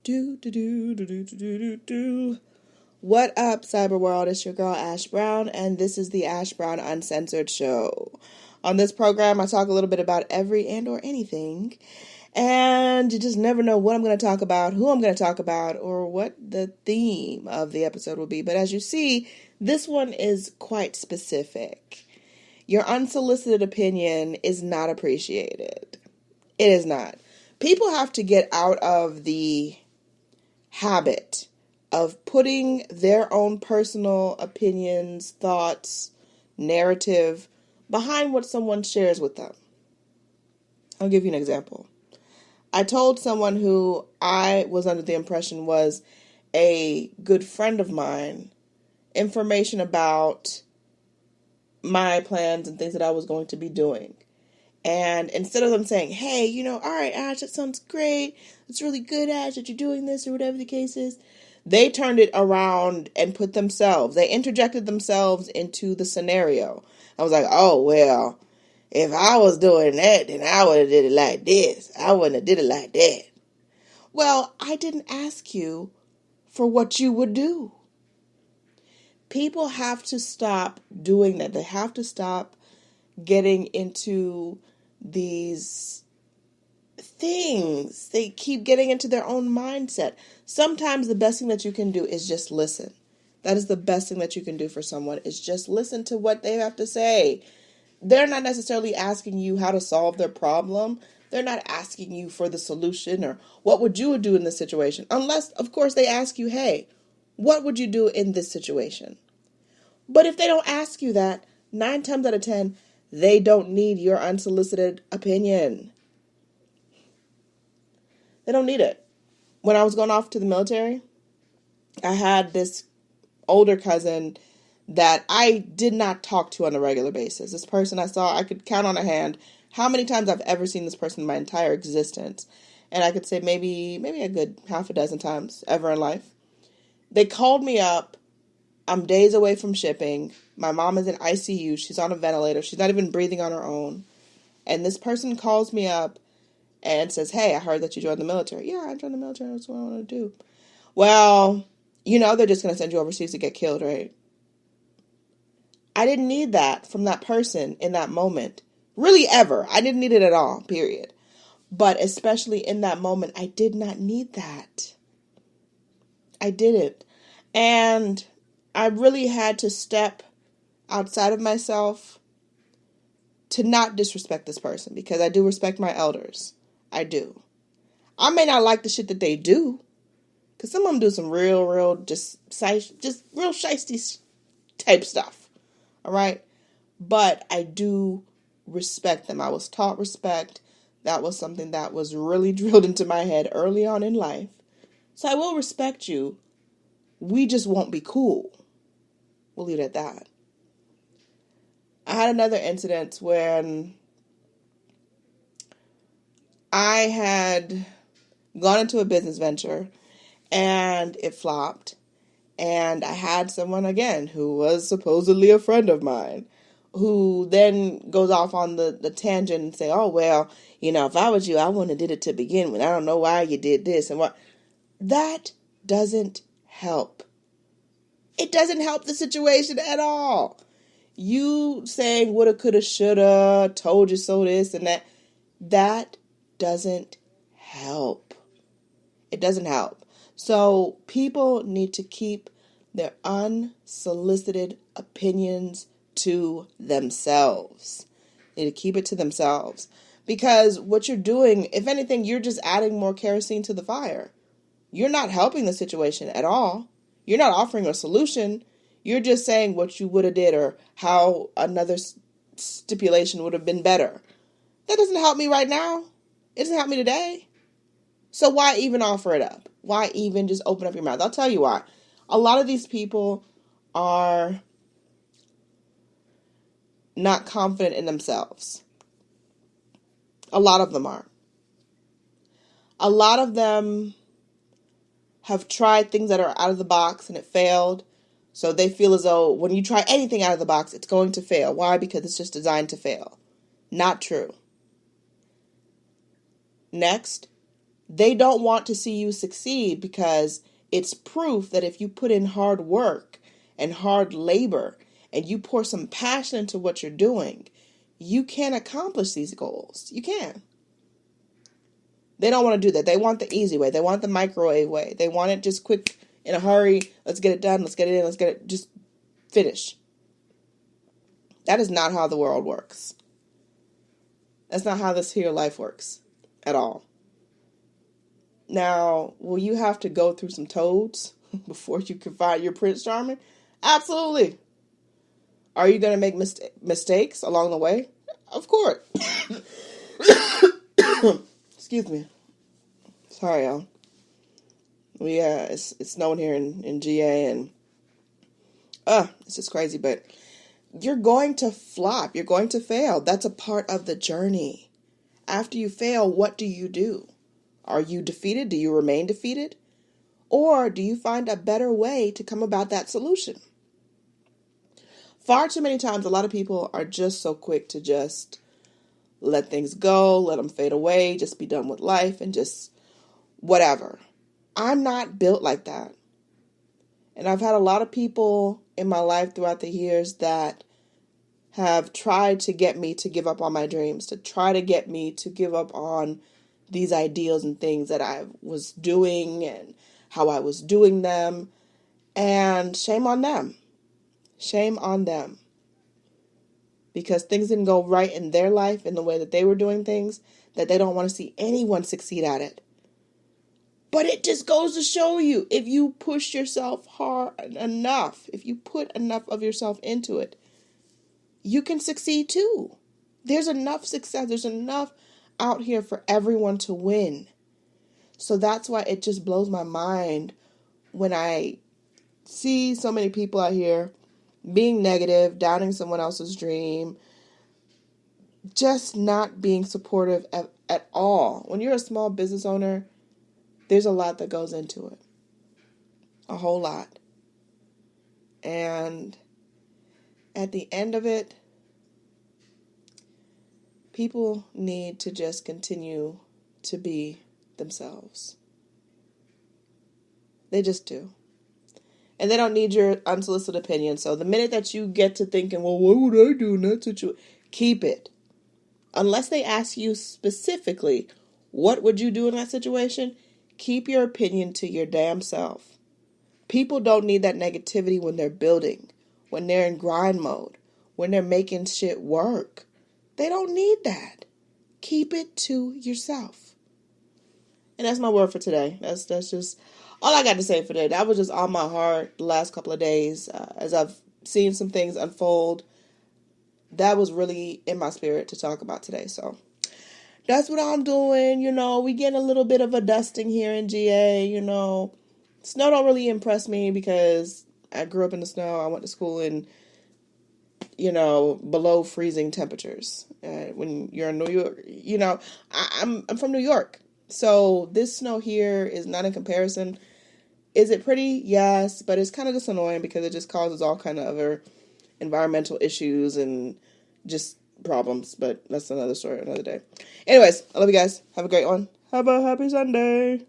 Do, do, do, do, do, do, do, do. What up, cyber world? It's your girl Ash Brown, and this is the Ash Brown Uncensored Show. On this program, I talk a little bit about every and or anything, and you just never know what I'm going to talk about, who I'm going to talk about, or what the theme of the episode will be. But as you see, this one is quite specific. Your unsolicited opinion is not appreciated. It is not. People have to get out of the habit of putting their own personal opinions, thoughts, narrative behind what someone shares with them. I'll give you an example. I told someone who I was under the impression was a good friend of mine information about my plans and things that I was going to be doing. And instead of them saying, hey, all right, Ash, that sounds great. It's really good, Ash, that you're doing this or whatever the case is. They turned it around and they interjected themselves into the scenario. I was like, oh, well, if I was doing that, then I would have did it like this. I wouldn't have did it like that. Well, I didn't ask you for what you would do. People have to stop doing that. They have to stop getting into these things. They keep getting into their own mindset. Sometimes the best thing that you can do is just listen. That is the best thing that you can do for someone, is just listen to what they have to say. They're not necessarily asking you how to solve their problem. They're not asking you for the solution or what would you do in this situation. Unless, of course, they ask you, hey, what would you do in this situation? But if they don't ask you that, 9 times out of 10, they don't need your unsolicited opinion. They don't need it. When I was going off to the military, I had this older cousin that I did not talk to on a regular basis. This person I could count on a hand how many times I've ever seen this person in my entire existence. And I could say maybe a good half a dozen times ever in life. They called me up. I'm days away from shipping. My mom is in ICU. She's on a ventilator. She's not even breathing on her own. And this person calls me up and says, hey, I heard that you joined the military. Yeah, I joined the military. That's what I want to do. Well, they're just going to send you overseas to get killed, right? I didn't need that from that person in that moment. Really, ever. I didn't need it at all, period. But especially in that moment, I did not need that. I didn't. And I really had to step outside of myself to not disrespect this person, because I do respect my elders. I do. I may not like the shit that they do, because some of them do some real, just real shiesty type stuff. All right? But I do respect them. I was taught respect. That was something that was really drilled into my head early on in life. So I will respect you. We just won't be cool. We'll leave it at that. I had another incident when I had gone into a business venture and it flopped. And I had someone, again, who was supposedly a friend of mine, who then goes off on the tangent and say, oh, well, if I was you, I wouldn't have did it to begin with. I don't know why you did this and what. That doesn't help. It doesn't help the situation at all. You saying woulda, coulda, shoulda, told you so this and that doesn't help. It doesn't help. So people need to keep their unsolicited opinions to themselves. They need to keep it to themselves. Because what you're doing, if anything, you're just adding more kerosene to the fire. You're not helping the situation at all. You're not offering a solution. You're just saying what you would have did or how another stipulation would have been better. That doesn't help me right now. It doesn't help me today. So why even offer it up? Why even just open up your mouth? I'll tell you why. A lot of these people are not confident in themselves. A lot of them are. A lot of them have tried things that are out of the box and it failed. So they feel as though when you try anything out of the box, it's going to fail. Why? Because it's just designed to fail. Not true. Next, They don't want to see you succeed because it's proof that if you put in hard work and hard labor and you pour some passion into what you're doing, you can accomplish these goals. You can. They don't want to do that. They want the easy way. They want the microwave way. They want it just quick, in a hurry. Let's get it done. Let's get it in. Let's get it, just finish. That is not how the world works. That's not how this here life works at all. Now, will you have to go through some toads before you can find your Prince Charming? Absolutely. Are you going to make mistakes along the way? Of course. Excuse me. Sorry, y'all. It's snowing here in GA, and it's just crazy, but you're going to flop. You're going to fail. That's a part of the journey. After you fail, what do you do? Are you defeated? Do you remain defeated? Or do you find a better way to come about that solution? Far too many times, a lot of people are just so quick to just let things go, let them fade away, just be done with life and just whatever. I'm not built like that. And I've had a lot of people in my life throughout the years that have tried to get me to give up on my dreams, to try to get me to give up on these ideals and things that I was doing and how I was doing them. And shame on them. Shame on them. Because things didn't go right in their life in the way that they were doing things, that they don't want to see anyone succeed at it. But it just goes to show you, if you push yourself hard enough, if you put enough of yourself into it, you can succeed too. There's enough success. There's enough out here for everyone to win. So that's why it just blows my mind when I see so many people out here being negative, doubting someone else's dream, just not being supportive at all. When you're a small business owner, there's a lot that goes into it. A whole lot. And at the end of it, people need to just continue to be themselves. They just do. And they don't need your unsolicited opinion. So the minute that you get to thinking, well, what would I do in that situation? Keep it. Unless they ask you specifically, what would you do in that situation? Keep your opinion to your damn self. People don't need that negativity when they're building, when they're in grind mode, when they're making shit work. They don't need that. Keep it to yourself. And that's my word for today. That's just all I got to say for today. That was just on my heart the last couple of days as I've seen some things unfold. That was really in my spirit to talk about today. So that's what I'm doing. We getting a little bit of a dusting here in GA. Snow don't really impress me because I grew up in the snow. I went to school in below freezing temperatures. When you're in New York, I'm from New York. So this snow here is not in comparison. Is it pretty? Yes, but it's kind of just annoying because it just causes all kind of other environmental issues and just problems. But that's another story, another day. Anyways, I love you guys. Have a great one. Have a happy Sunday.